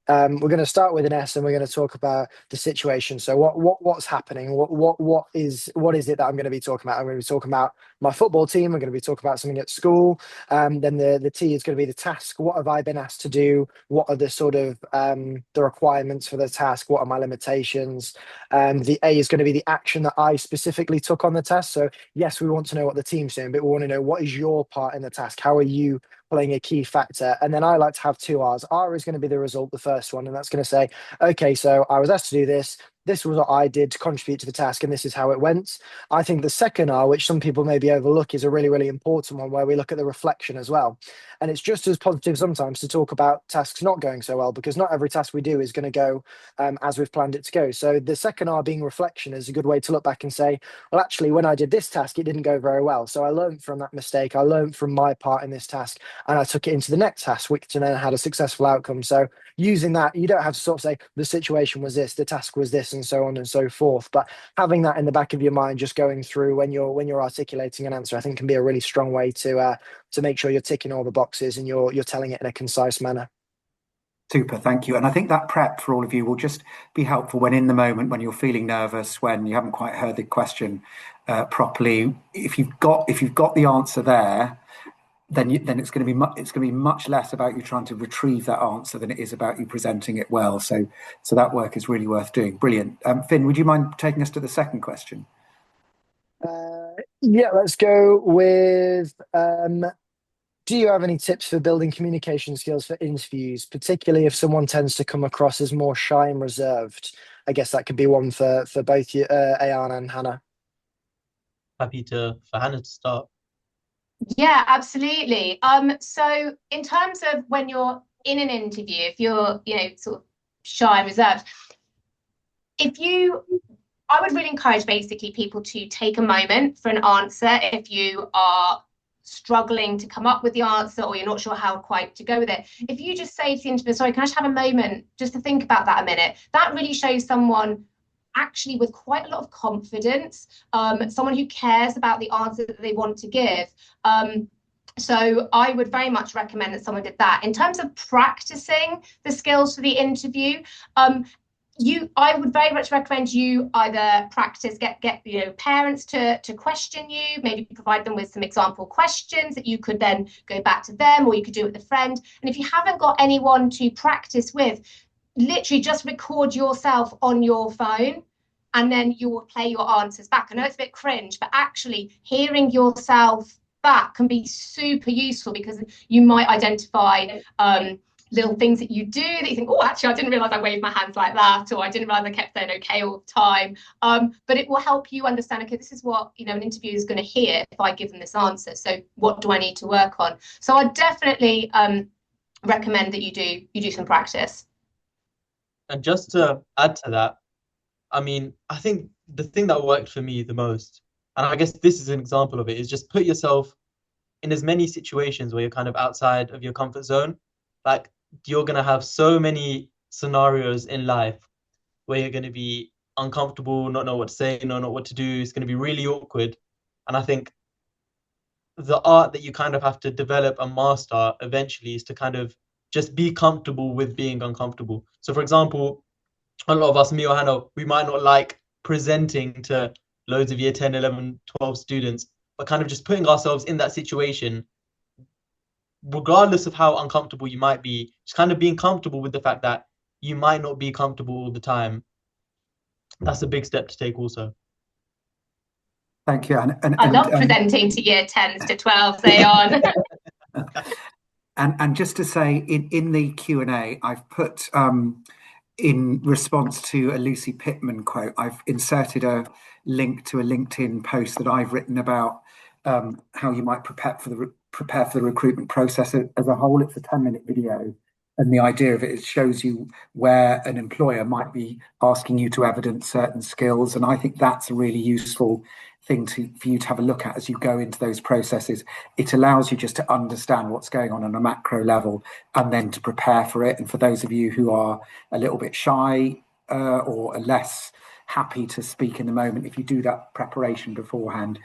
we're going to start with an S, and we're going to talk about the situation. So what's happening? What is it that I'm going to be talking about? I'm going to be talking about my football team. I'm going to be talking about something at school. Then the T is going to be the task. What have I been asked to do? What are the sort of the requirements for the task? What are my limitations? The A is going to be the action that I specifically took on the task. So yes, we want to know what the team's doing, but we want to know what is your part in the task. How are you playing a key factor? And then I like to have two R's. R is going to be the result, the first one, and that's going to say, okay, so I was asked to do this. This was what I did to contribute to the task, and this is how it went. I think the second R, which some people maybe overlook, is a really, really important one, where we look at the reflection as well. And it's just as positive sometimes to talk about tasks not going so well, because not every task we do is going to go as we've planned it to go. So the second R, being reflection, is a good way to look back and say, well, actually, when I did this task, it didn't go very well. So I learned from that mistake. I learned from my part in this task, and I took it into the next task, which then had a successful outcome. So using that, you don't have to sort of say the situation was this, the task was this, and so on and so forth. But having that in the back of your mind, just going through when you're articulating an answer, I think can be a really strong way to make sure you're ticking all the boxes and you're telling it in a concise manner. Super, thank you. And I think that prep for all of you will just be helpful when in the moment, when you're feeling nervous, when you haven't quite heard the question properly. If you've got the answer there, then it's going to be much less about you trying to retrieve that answer than it is about you presenting it well. So that work is really worth doing. Brilliant. Finn, would you mind taking us to the second question? Yeah, let's go with. Do you have any tips for building communication skills for interviews, particularly if someone tends to come across as more shy and reserved? I guess that could be one for both you, Ayana and Hannah. Happy for Hannah to start. Yeah, absolutely. So in terms of when you're in an interview, if you're, sort of shy and reserved, I would really encourage basically people to take a moment for an answer if you are struggling to come up with the answer or you're not sure how quite to go with it. If you just say to the interviewer, sorry, can I just have a moment just to think about that a minute? That really shows someone actually with quite a lot of confidence, someone who cares about the answer that they want to give. So I would very much recommend that someone did that. In terms of practicing the skills for the interview, I would very much recommend you either practice, get parents to question you, maybe provide them with some example questions that you could then go back to them, or you could do it with a friend. And if you haven't got anyone to practice with, literally just record yourself on your phone and then you will play your answers back. I know it's a bit cringe, but actually hearing yourself back can be super useful, because you might identify little things that you do that you think, oh, actually, I didn't realize I waved my hands like that, or I didn't realize I kept saying okay all the time. But it will help you understand, okay, this is what, you know, an interviewer is going to hear if I give them this answer. So what do I need to work on? So I definitely recommend that you do some practice. And just to add to that, I mean, I think the thing that worked for me the most, and I guess this is an example of it, is just put yourself in as many situations where you're kind of outside of your comfort zone. Like, you're going to have so many scenarios in life where you're going to be uncomfortable, not know what to say, not know what to do. It's going to be really awkward. And I think the art that you kind of have to develop and master eventually is to kind of just be comfortable with being uncomfortable. So, for example, a lot of us, me or Hannah, we might not like presenting to loads of year 10, 11, 12 students, but kind of just putting ourselves in that situation, regardless of how uncomfortable you might be, just kind of being comfortable with the fact that you might not be comfortable all the time. That's a big step to take also. Thank you. I love presenting to year 10s to 12s, Ayan. And just to say, in the Q&A, I've put, in response to a Lucy Pittman quote, I've inserted a link to a LinkedIn post that I've written about how you might prepare for the recruitment process as a whole. It's a 10-minute video. And the idea of it shows you where an employer might be asking you to evidence certain skills. And I think that's a really useful thing for you to have a look at as you go into those processes. It allows you just to understand what's going on a macro level and then to prepare for it. And for those of you who are a little bit shy or are less happy to speak in the moment, if you do that preparation beforehand,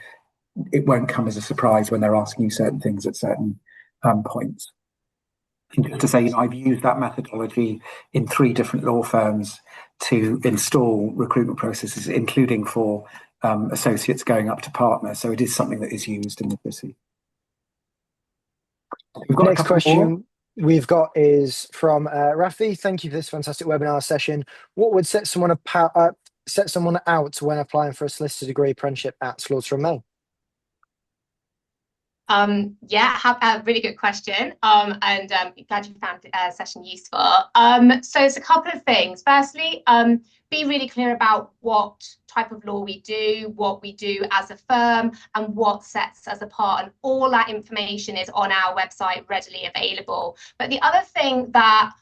it won't come as a surprise when they're asking you certain things at certain points. And just to say, you know, I've used that methodology in 3 different law firms to install recruitment processes, including for associates going up to partner. So it is something that is used in the city. Next question we've got is from Rafi. Thank you for this fantastic webinar session. What would set someone out when applying for a solicitor degree apprenticeship at Slaughter and May? A really good question. And glad you found the session useful. So it's a couple of things. Firstly, be really clear about what type of law we do, what we do as a firm, and what sets us apart. And all that information is on our website, readily available. But the other thing that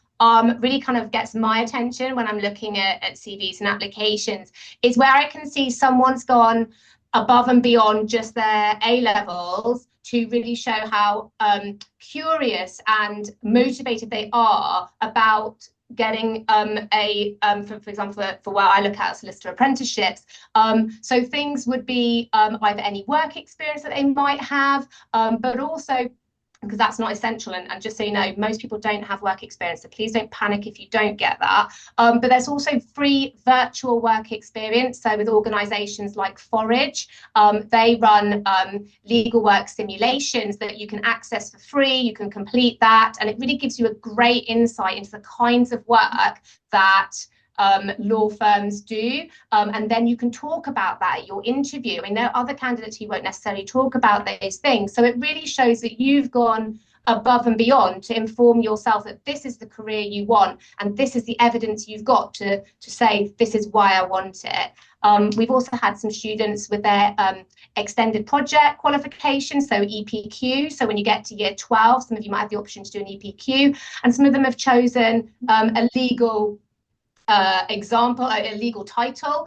really kind of gets my attention when I'm looking at CVs and applications is where I can see someone's gone above and beyond just their A-levels to really show how curious and motivated they are about getting for example, for where I look at solicitor apprenticeships. So things would be either any work experience that they might have, but also, because that's not essential, and just so you know, most people don't have work experience, so please don't panic if you don't get that. But there's also free virtual work experience. So with organisations like Forage, they run legal work simulations that you can access for free. You can complete that, and it really gives you a great insight into the kinds of work that law firms do, and then you can talk about that at your interview. I mean, there are other candidates who won't necessarily talk about those things, so it really shows that you've gone above and beyond to inform yourself that this is the career you want, and this is the evidence you've got to say this is why I want it. We've also had some students with their extended project qualification, so EPQ. So when you get to year 12, some of you might have the option to do an EPQ, and some of them have chosen a legal example, a legal title,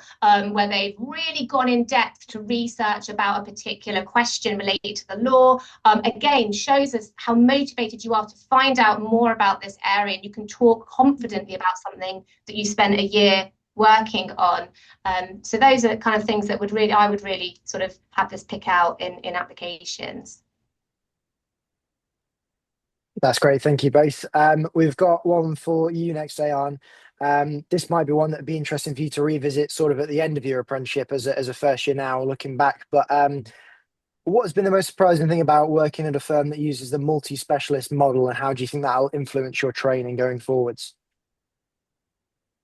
where they've really gone in depth to research about a particular question related to the law. Again, shows us how motivated you are to find out more about this area, and you can talk confidently about something that you spent a year working on. So those are the kind of things that I would really sort of have this pick out in applications. That's great. Thank you both. We've got one for you next, Ayan. This might be one that would be interesting for you to revisit sort of at the end of your apprenticeship as a first year now, looking back. But what has been the most surprising thing about working at a firm that uses the multi-specialist model, and how do you think that'll influence your training going forwards?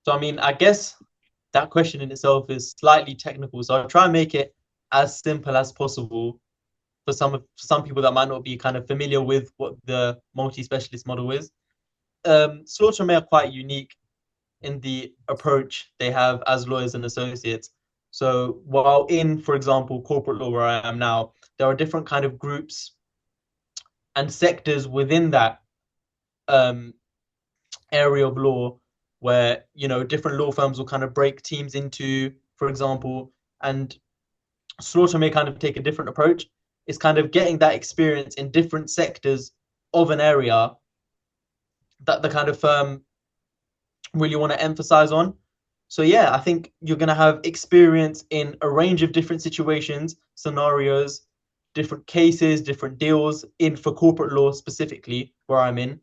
So, I mean, I guess that question in itself is slightly technical. So I'll try and make it as simple as possible for some people that might not be kind of familiar with what the multi-specialist model is. Slaughtermen are quite unique in the approach they have as lawyers and associates. So while in, for example, corporate law, where I am now, there are different kind of groups and sectors within that area of law where, you know, different law firms will kind of break teams into, for example, and Slaughter may kind of take a different approach. It's kind of getting that experience in different sectors of an area that the kind of firm really want to emphasize on. So yeah, I think you're going to have experience in a range of different situations, scenarios, different cases, different deals in for corporate law specifically, where I'm in.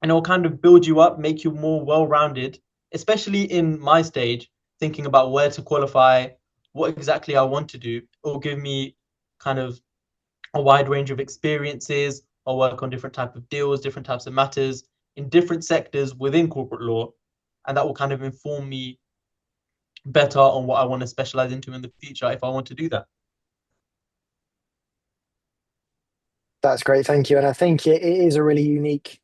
And it'll kind of build you up, make you more well-rounded, especially in my stage, thinking about where to qualify, what exactly I want to do. It will give me kind of a wide range of experiences. I'll work on different types of deals, different types of matters in different sectors within corporate law. And that will kind of inform me better on what I want to specialize into in the future if I want to do that. That's great, thank you. And I think it is a really unique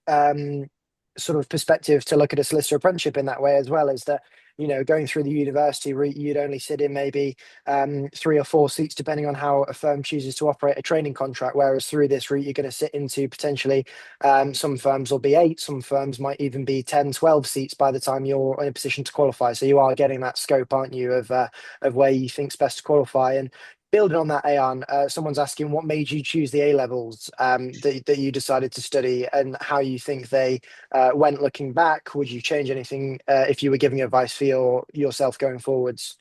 sort of perspective to look at a solicitor apprenticeship in that way as well, is that, you know, going through the university route, you'd only sit in maybe 3 or 4 seats, depending on how a firm chooses to operate a training contract. Whereas through this route, you're going to sit into potentially some firms will be 8, some firms might even be 10, 12 seats by the time you're in a position to qualify. So you are getting that scope, aren't you, of where you think's best to qualify. And building on that, Ayan, someone's asking what made you choose the A levels that you decided to study, and how you think they went looking back. Would you change anything if you were giving advice for yourself going forwards?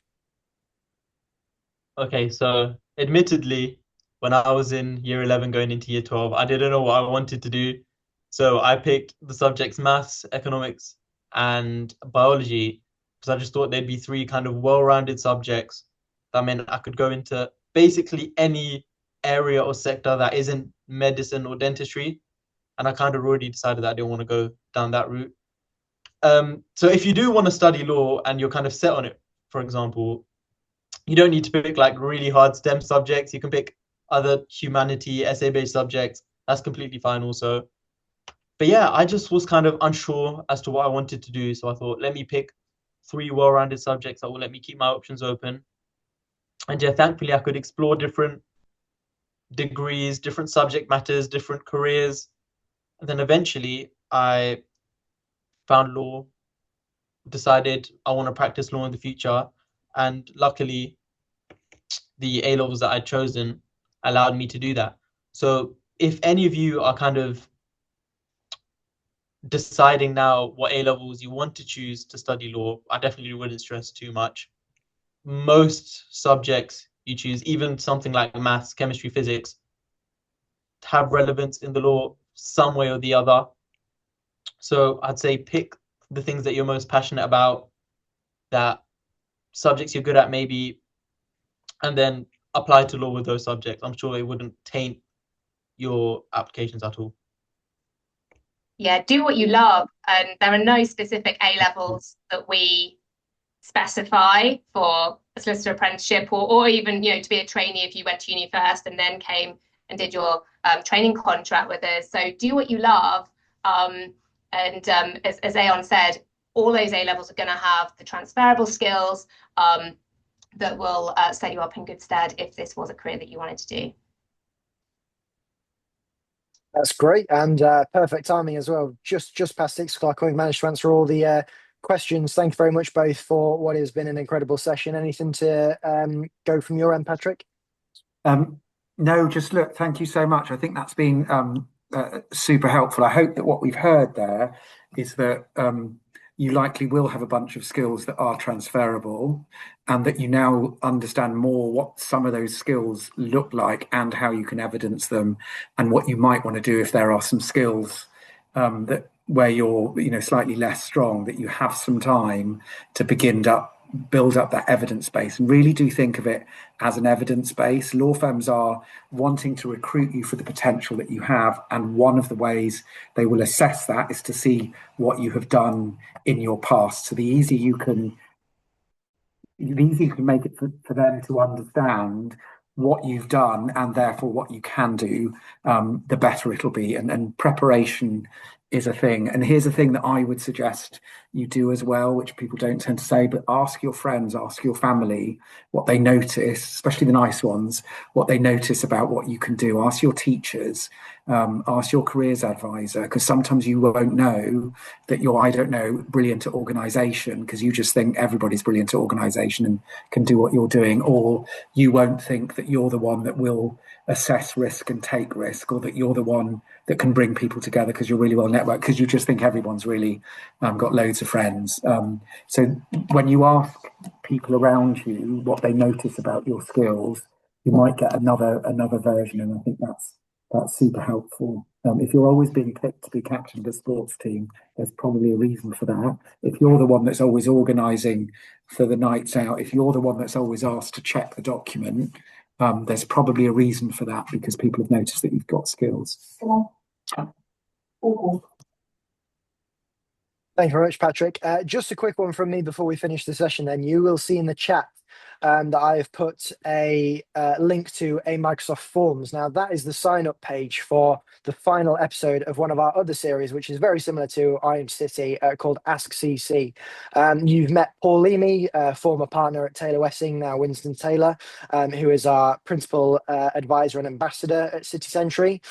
Okay, so admittedly, when I was in year 11 going into year 12, I didn't know what I wanted to do. So I picked the subjects maths, economics, and biology because I just thought they'd be 3 kind of well-rounded subjects that meant I could go into basically any area or sector that isn't medicine or dentistry. And I kind of already decided that I didn't want to go down that route. So if you do want to study law and you're kind of set on it, for example, you don't need to pick like really hard STEM subjects. You can pick other humanity, essay-based subjects. That's completely fine also. But yeah, I just was kind of unsure as to what I wanted to do. So I thought, let me pick 3 well-rounded subjects that will let me keep my options open. And yeah, thankfully I could explore different degrees, different subject matters, different careers. And then eventually I found law, decided I want to practice law in the future. And luckily, the A levels that I'd chosen allowed me to do that. So if any of you are kind of deciding now what A levels you want to choose to study law, I definitely wouldn't stress too much. Most subjects you choose, even something like maths, chemistry, physics, have relevance in the law some way or the other. So I'd say pick the things that you're most passionate about, that subjects you're good at maybe, and then apply to law with those subjects. I'm sure it wouldn't taint your applications at all. Yeah, do what you love. And there are no specific A levels that we specify for a solicitor apprenticeship, or even, you know, to be a trainee if you went to uni first and then came and did your training contract with us. So do what you love. As Ayan said, all those A levels are going to have the transferable skills that will set you up in good stead if this was a career that you wanted to do. That's great, and perfect timing as well. Just past 6 o'clock, we've managed to answer all the questions. Thank you very much both for what has been an incredible session. Anything to go from your end, Patrick? No, just look, thank you so much. I think that's been super helpful. I hope that what we've heard there is that you likely will have a bunch of skills that are transferable, and that you now understand more what some of those skills look like and how you can evidence them, and what you might want to do if there are some skills that where you're, you know, slightly less strong, that you have some time to build up that evidence base. And really do think of it as an evidence base. Law firms are wanting to recruit you for the potential that you have, and one of the ways they will assess that is to see what you have done in your past. So the easier you can the easier you can make it for them to understand what you've done and therefore what you can do, the better it'll be. And preparation is a thing. And here's a thing that I would suggest you do as well, which people don't tend to say, but ask your friends, ask your family what they notice, especially the nice ones, what they notice about what you can do. Ask your teachers, ask your careers advisor, because sometimes you won't know that you're, I don't know, brilliant at organisation because you just think everybody's brilliant at organisation and can do what you're doing, or you won't think that you're the one that will assess risk and take risk, or that you're the one that can bring people together because you're really well networked, because you just think everyone's really got loads of friends. So when you ask people around you what they notice about your skills, you might get another version, and I think that's super helpful. If you're always being picked to be captain of the sports team, there's probably a reason for that. If you're the one that's always organising for the nights out, if you're the one that's always asked to check the document, there's probably a reason for that, because people have noticed that you've got skills. Thank you very much, Patrick. Just a quick one from me before we finish the session then. You will see in the chat that I have put a link to a Microsoft Forms. Now, that is the sign-up page for the final episode of one of our other series, which is very similar to Iron City, called Ask CC. You've met Paul Leamy, former partner at Taylor Wessing, now Winston Taylor, who is our principal advisor and ambassador at City Century.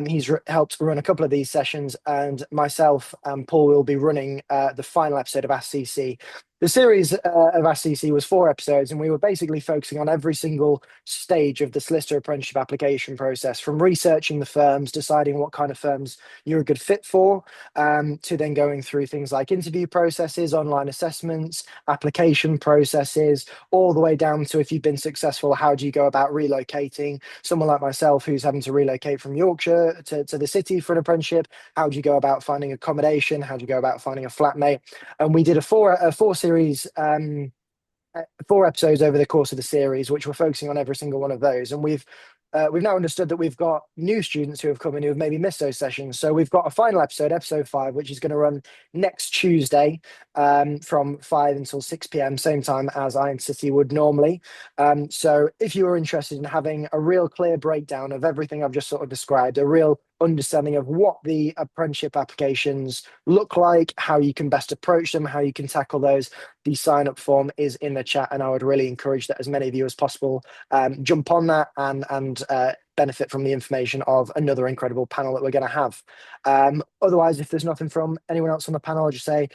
He's helped run a couple of these sessions, and myself and Paul will be running the final episode of Ask CC. The series of Ask CC was 4 episodes, and we were basically focusing on every single stage of the solicitor apprenticeship application process, from researching the firms, deciding what kind of firms you're a good fit for, to then going through things like interview processes, online assessments, application processes, all the way down to, if you've been successful, how do you go about relocating? Someone like myself who's having to relocate from Yorkshire to the city for an apprenticeship, how do you go about finding accommodation? How do you go about finding a flatmate? And we did a four series 4 episodes over the course of the series, which we're focusing on every single one of those. And we've now understood that we've got new students who have come in who have maybe missed those sessions. So we've got a final episode, episode 5, which is going to run next Tuesday from 5 until 6 p.m, same time as Iron City would normally. So if you are interested in having a real clear breakdown of everything I've just sort of described, a real understanding of what the apprenticeship applications look like, how you can best approach them, how you can tackle those, the sign up form is in the chat, and I would really encourage that as many of you as possible jump on that and benefit from the information of another incredible panel that we're going to have. Otherwise, if there's nothing from anyone else on the panel, I'll just say